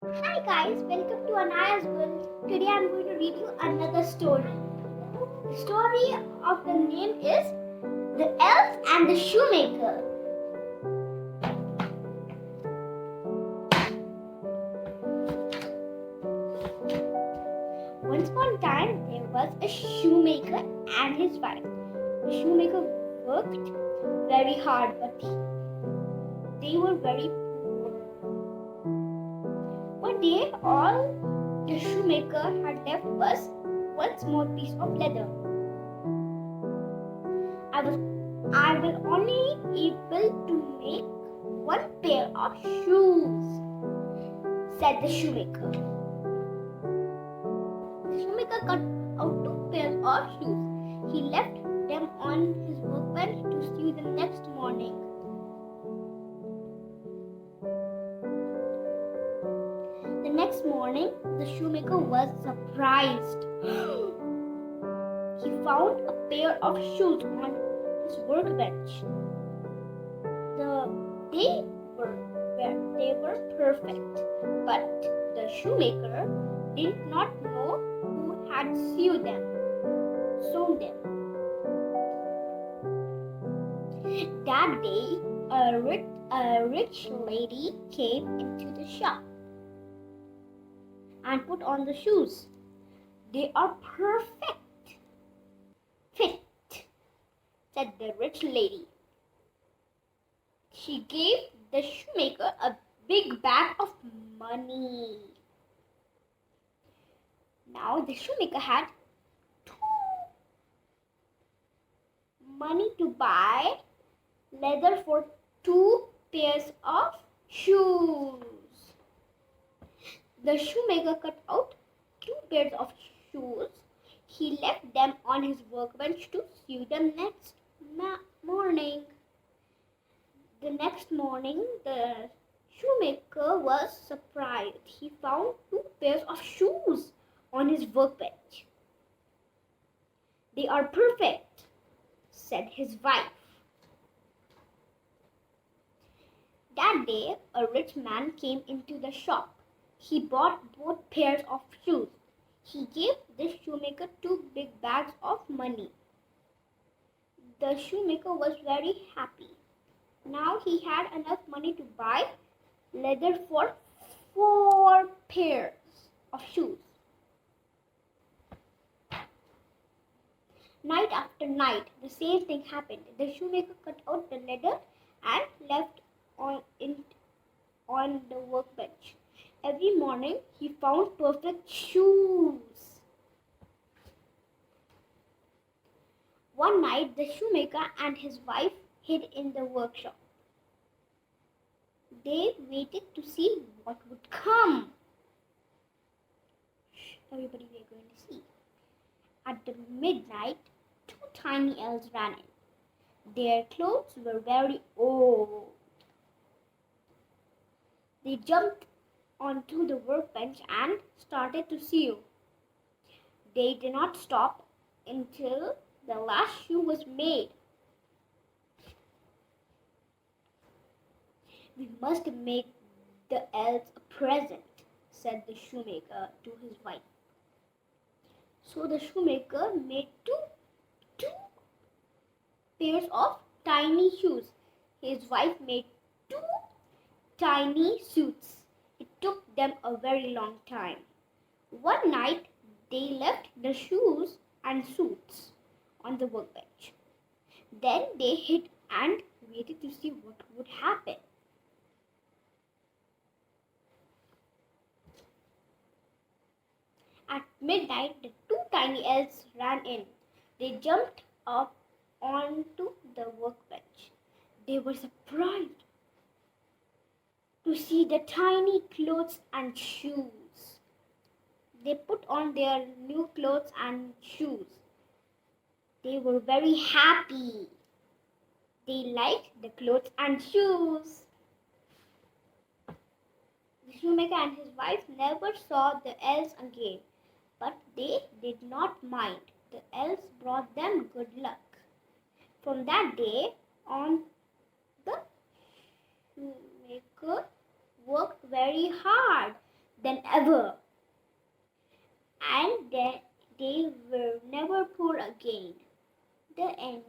Hi guys, welcome to Anaya's World. Today I'm going to read you another story. The story of the name is The Elves and the Shoemaker. Once upon a time there was a shoemaker and his wife. The shoemaker worked very hard but they were very poor. One day all the shoemaker had left was one small piece of leather. I will only able to make one pair of shoes, said the shoemaker. The shoemaker cut out two pairs of shoes. He left them on his workbench to sew the next morning. The next morning, the shoemaker was surprised. He found a pair of shoes on his workbench. They were perfect, but the shoemaker did not know who had sewn them. That day, a rich lady came into the shop and put on the shoes. They are perfect fit, said the rich lady. She gave the shoemaker a big bag of money. Now the shoemaker had money to buy leather for two pairs of shoes. The shoemaker cut out two pairs of shoes. He left them on his workbench to sew them next morning. The next morning, the shoemaker was surprised. He found two pairs of shoes on his workbench. They are perfect, said his wife. That day, a rich man came into the shop. He bought both pairs of shoes. He gave the shoemaker two big bags of money. The shoemaker was very happy. Now he had enough money to buy leather for 4 pairs of shoes. Night after night, the same thing happened. The shoemaker cut out the leather and left on the workbench. Every morning, he found perfect shoes. One night, the shoemaker and his wife hid in the workshop. They waited to see what would come. Everybody, we are going to see. At the midnight, two tiny elves ran in. Their clothes were very old. They jumped onto the workbench and started to sew. They did not stop until the last shoe was made. We must make the elves a present, said the shoemaker to his wife. So the shoemaker made two pairs of tiny shoes. His wife made two tiny suits. It took them a very long time. One night, they left the shoes and suits on the workbench. Then they hid and waited to see what would happen. At midnight, the two tiny elves ran in. They jumped up onto the workbench. They were surprised to see the tiny clothes and shoes. They put on their new clothes and shoes. They were very happy. They liked the clothes and shoes. The shoemaker and his wife never saw the elves again, but they did not mind. The elves brought them good luck. From that day on, the shoemaker worked very hard. than ever, and they were never poor again. The end.